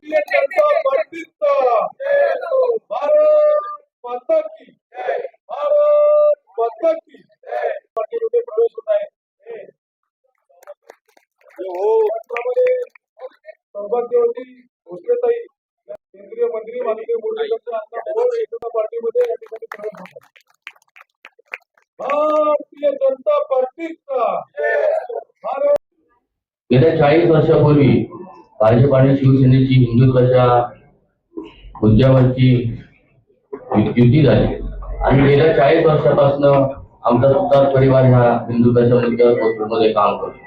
भारतीय जनता पार्टीचा भारत माता की भारत माता की पार्टीमध्ये प्रवेश होत आहे. हो त्यामध्ये सौभाग्यवती भोसलेताई केंद्रीय मंत्री माननीय मुरलीधर यांचा एकता पार्टीमध्ये या ठिकाणी प्रवेश होत आहे. भारतीय जनता पार्टीचा भारत. गेल्या 40 वर्षापूर्वी भाजप आणि शिवसेनेची हिंदुत्वाच्या मुद्द्यावरची युती झाली आणि गेल्या 40 वर्षापासून आमचा सुतार परिवार ह्या हिंदुत्वाच्या मुद्द्यावर कोथरूडमध्ये काम करतो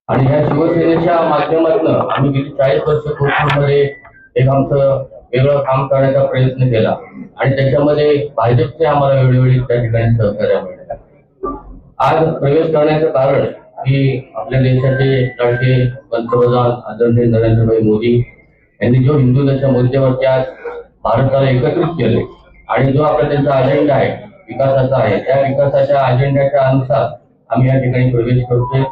आणि ह्या शिवसेनेच्या माध्यमातून आम्ही गेली 40 वर्ष कोथरूडमध्ये एक आमचं वेगळं काम करण्याचा प्रयत्न केला आणि त्याच्यामध्ये भाजपचे आम्हाला वेळोवेळी त्या ठिकाणी सहकार्य मिळालं. आज प्रवेश करण्याचं कारण की आपल्या देशाचे लाडके पंतप्रधान आदरणीय नरेंद्रभाई मोदी यांनी जो हिंदुत्वाच्या मुद्द्यावरती आज भारताला एकत्रित केले आणि जो आपला त्यांचा अजेंडा आहे विकासाचा आहे त्या विकासाच्या अजेंड्याच्या अनुसार आम्ही या ठिकाणी प्रवेश करतोय.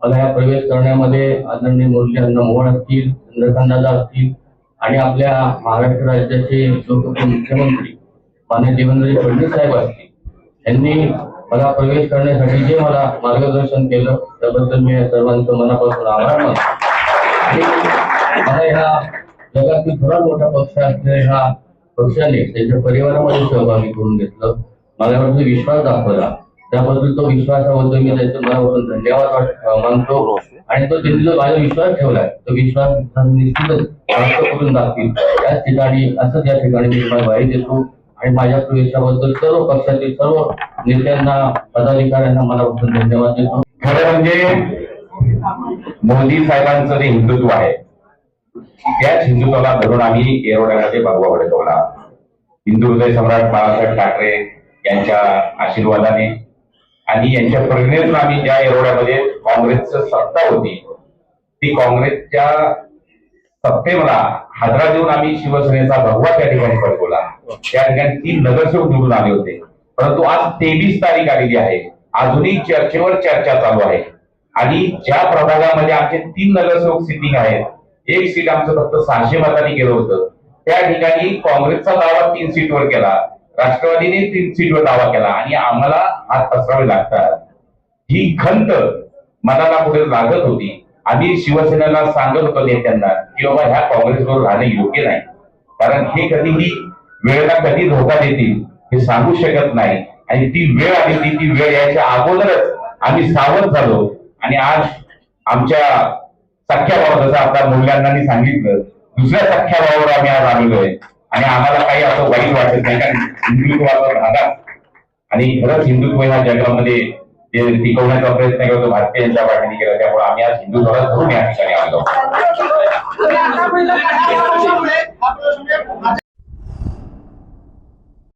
मला या प्रवेश करण्यामध्ये आदरणीय मुरली अण्णा मोहोळ असतील, चंद्रकांत दादा असतील आणि आपल्या महाराष्ट्र राज्याचे लोकप्रिय मुख्यमंत्री माननीय देवेंद्र फडणवीस साहेब असतील यांनी मला प्रवेश करण्यासाठी जे मला मार्गदर्शन केलं त्याबद्दल मी या सर्वांचं मनापासून आभार मानतो. आणि मला ह्या जगातील सर्वात मोठा पक्ष असलेल्या ह्या पक्षाने त्यांच्या परिवारामध्ये सहभागी करून घेतलं, मला यावरती विश्वास दाखवला, त्याबद्दल तो विश्वासाबद्दल मी त्यांचं मनापासून धन्यवाद मानतो आणि तो त्यांनी जो माझा विश्वास ठेवलाय तो विश्वास निश्चितच प्राप्त करून दाखतील. याच ठिकाणी असंच या ठिकाणी मी मला ग्वाही देतो आणि माझ्या प्रवेशाबद्दल सर्व पक्षातील सर्व नेत्यांना पदाधिकाऱ्यांना मनापासून धन्यवाद देतो. खरं म्हणजे मोदी साहेबांचं जे हिंदुत्व आहे त्याच हिंदुत्वाला धरून आम्ही येरवड्यामध्ये भगवा फडकवला. हिंदू हृदय सम्राट बाळासाहेब ठाकरे यांच्या आशीर्वादाने आणि यांच्या प्रेरणेतून आम्ही ज्या येरवड्यामध्ये काँग्रेसची सत्ता होती ती काँग्रेसच्या सत्तेला हादरा देऊन आम्ही शिवसेनेचा भगवा त्या ठिकाणी फडकवला. त्या ठिकाणी 3 नगरसेवक निवडून आले होते. परंतु आज 23 तारीख आलेली आहे, अजूनही चर्चेवर चर्चा चालू आहे आणि ज्या प्रभागामध्ये आमचे 3 नगरसेवक सिटिंग आहेत, एक सीट आमचं फक्त 600 मतांनी गेलं होतं, त्या ठिकाणी काँग्रेसचा दावा 3 सीटवर केला, राष्ट्रवादीने 3 सीटवर दावा केला आणि आम्हाला हात पसरावे लागतात. ही खंत मनाला पुढे लागत होती. आम्ही शिवसेनेला सांगत होतो नेत्यांना की बाबा ह्या काँग्रेसबरोबर राहणे योग्य नाही, कारण हे कधीही वेळेला कधी धोका देतील हे सांगू शकत नाही आणि ती वेळ आली ती वेळ यायच्या अगोदरच आम्ही सावध झालो आणि आज आमच्या सख्या भावा जसं आता मुलांनी सांगितलं दुसऱ्या सख्या भावावर आम्ही आज आलेलो आहे आणि आम्हाला काही असं वाईट वाटत नाही, कारण हिंदुत्वाचा धागा आणि खरंच हिंदुत्व ह्या जगामध्ये टिकवण्याचा प्रयत्न करतो भारतीय जनता पार्टीने केला, त्यामुळे आम्ही आज हिंदुत्वाला धरून या ठिकाणी आलो.